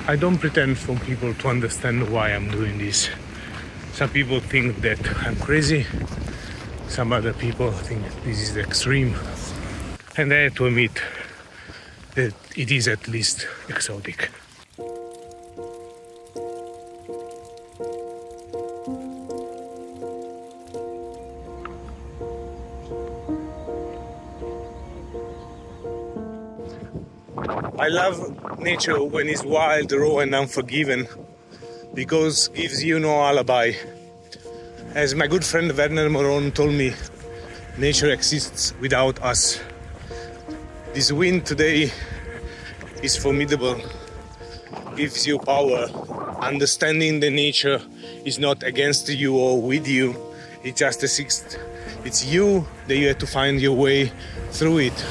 I don't pretend for people to understand why I'm doing this. Some people think that I'm crazy. Some other people think this is extreme. And I have to admit that it is at least exotic. I love nature when it's wild, raw and unforgiven, because it gives you no alibi. As my good friend Werner Moron told me, nature exists without us. This wind today is formidable, gives you power. Understanding the nature is not against you or with you, it just exists. It's you that you have to find your way through it.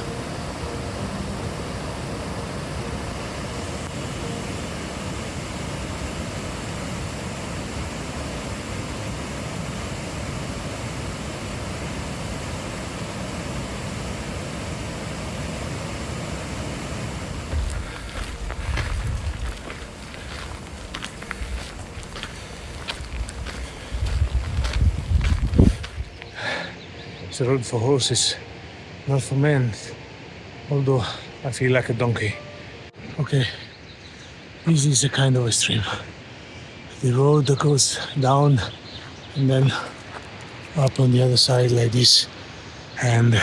It's a road for horses, not for men. Although I feel like a donkey. Okay, this is a kind of a stream. The road that goes down and then up on the other side like this, and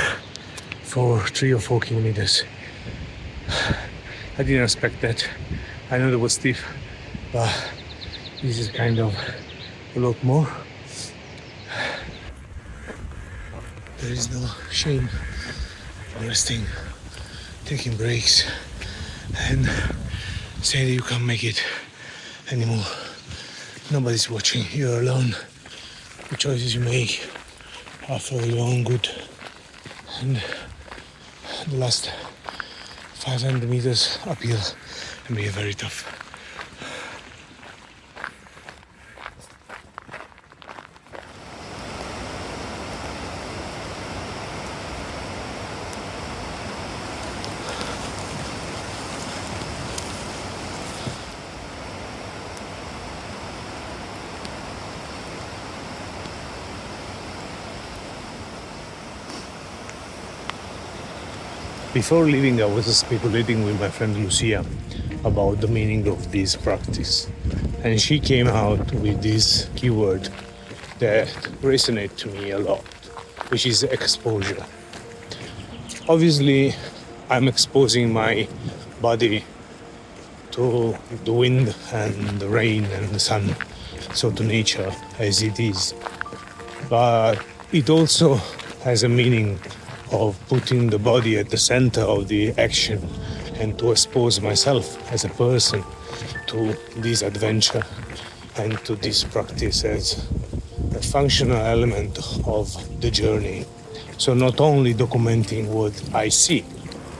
for 3 or 4 kilometers. I didn't expect that. I know it was steep, but this is kind of a lot more. There is no shame in resting, taking breaks, and saying that you can't make it anymore. Nobody's watching, you're alone. The choices you make are for your own good. And the last 500 meters uphill can be very tough. Before leaving, I was speculating with my friend Lucia about the meaning of this practice. And she came out with this keyword that resonated to me a lot, which is exposure. Obviously, I'm exposing my body to the wind and the rain and the sun, so to nature as it is. But it also has a meaning of putting the body at the center of the action and to expose myself as a person to this adventure and to this practice as a functional element of the journey. So not only documenting what I see,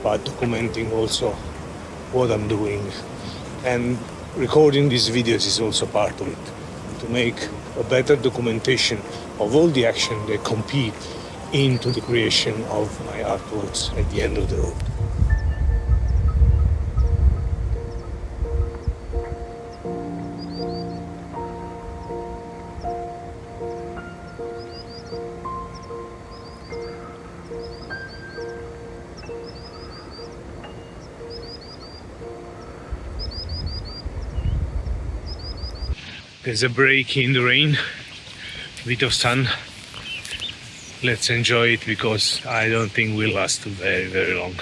but documenting also what I'm doing. And recording these videos is also part of it, to make a better documentation of all the action that compete into the creation of my artworks at the end of the road. There's a break in the rain, a bit of sun. Let's enjoy it because I don't think we'll last very, very long.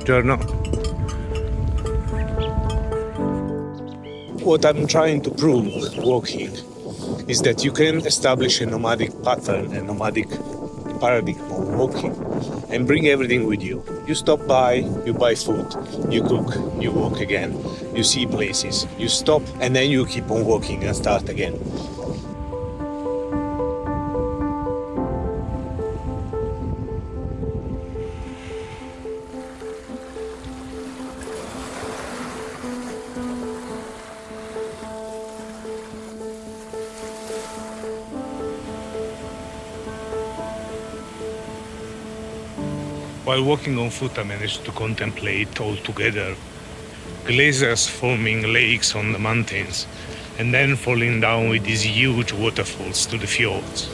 Giorno. What I'm trying to prove walking is that you can establish a nomadic pattern, a nomadic paradigm of walking and bring everything with you. You stop by, you buy food, you cook, you walk again, you see places, you stop, and then you keep on walking and start again. While walking on foot, I managed to contemplate altogether glaciers forming lakes on the mountains and then falling down with these huge waterfalls to the fjords.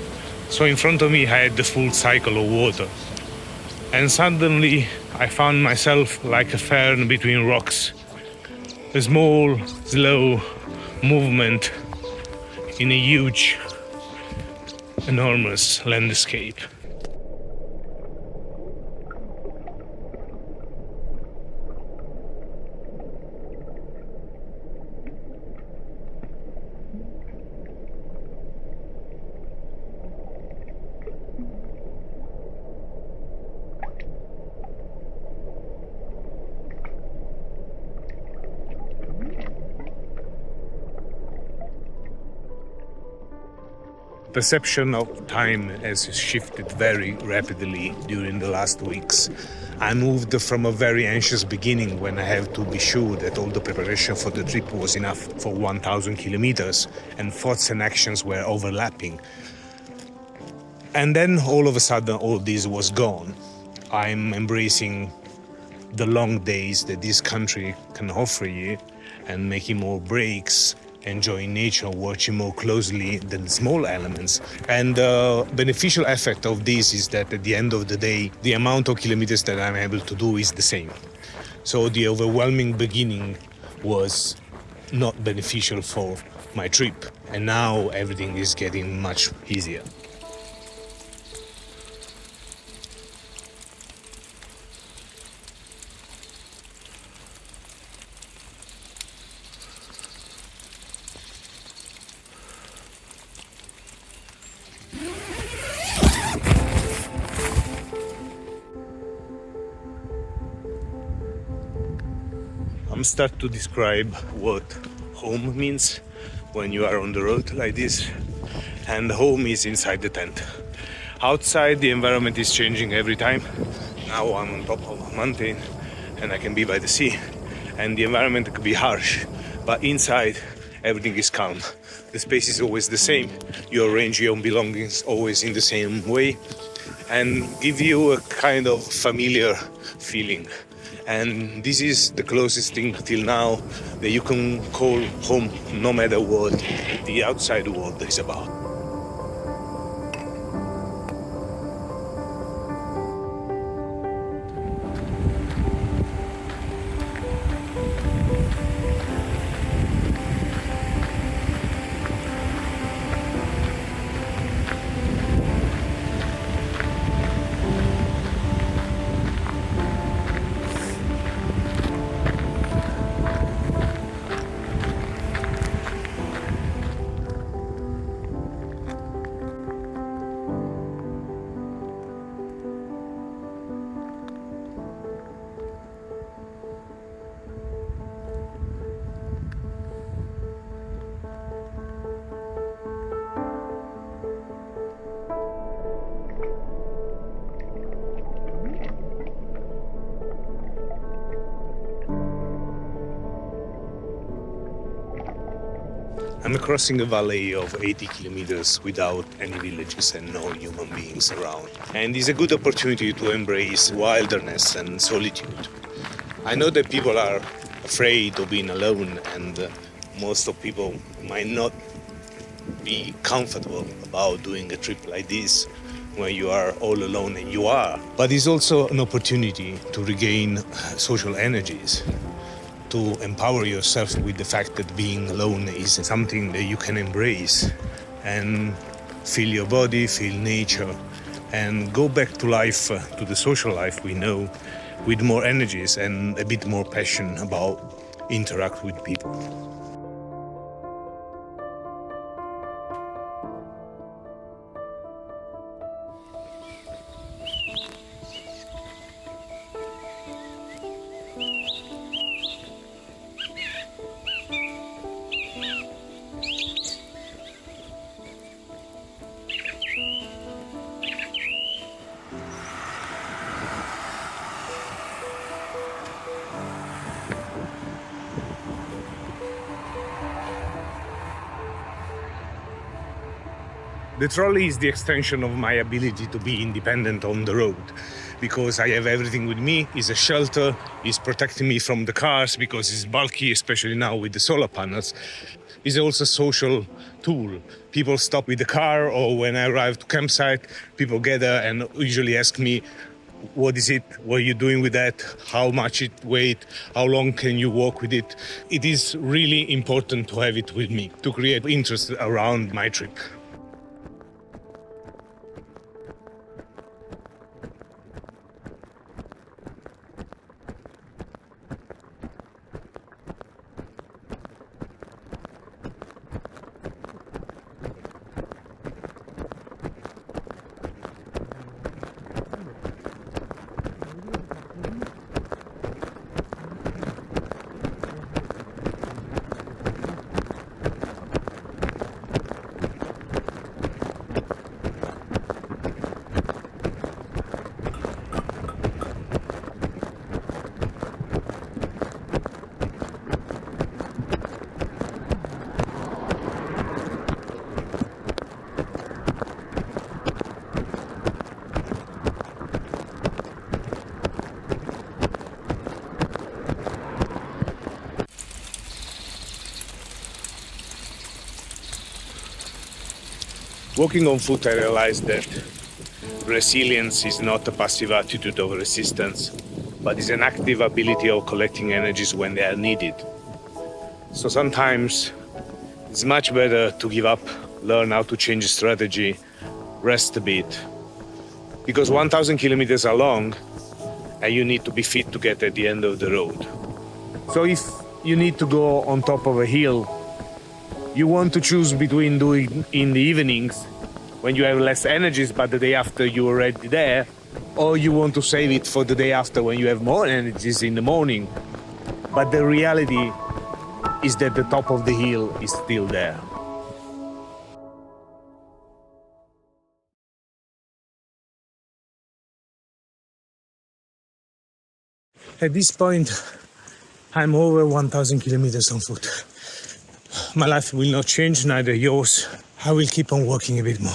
So in front of me I had the full cycle of water. And suddenly I found myself like a fern between rocks. A small, slow movement in a huge, enormous landscape. Perception of time has shifted very rapidly during the last weeks. I moved from a very anxious beginning when I have to be sure that all the preparation for the trip was enough for 1,000 kilometers and thoughts and actions were overlapping. And then all of a sudden all this was gone. I'm embracing the long days that this country can offer you and making more breaks, enjoying nature, watching more closely the small elements. And the beneficial effect of this is that at the end of the day, the amount of kilometers that I'm able to do is the same. So the overwhelming beginning was not beneficial for my trip. And now everything is getting much easier. I'm start to describe what home means when you are on the road like this, and home is inside the tent. Outside the environment is changing every time. Now I'm on top of a mountain and I can be by the sea, and the environment could be harsh, but inside everything is calm. The space is always the same. You arrange your belongings always in the same way and give you a kind of familiar feeling. And this is the closest thing till now that you can call home, no matter what the outside world is about. I'm crossing a valley of 80 kilometers without any villages and no human beings around. And it's a good opportunity to embrace wilderness and solitude. I know that people are afraid of being alone, and most of people might not be comfortable about doing a trip like this when you are all alone, and you are. But it's also an opportunity to regain social energies, to empower yourself with the fact that being alone is something that you can embrace and feel your body, feel nature, and go back to life, to the social life we know, with more energies and a bit more passion about interact with people. The trolley is the extension of my ability to be independent on the road, because I have everything with me. It's a shelter, it's protecting me from the cars because it's bulky, especially now with the solar panels. It's also a social tool. People stop with the car, or when I arrive to campsite, people gather and usually ask me, what is it? What are you doing with that? How much it weight? How long can you walk with it? It is really important to have it with me to create interest around my trip. Walking on foot, I realized that resilience is not a passive attitude of resistance, but is an active ability of collecting energies when they are needed. So sometimes it's much better to give up, learn how to change strategy, rest a bit. Because 1,000 kilometers are long, and you need to be fit to get at the end of the road. So if you need to go on top of a hill, you want to choose between doing in the evenings when you have less energies but the day after you're already there, or you want to save it for the day after when you have more energies in the morning. But the reality is that the top of the hill is still there. At this point, I'm over 1,000 kilometers on foot. My life will not change, neither yours. I will keep on walking a bit more.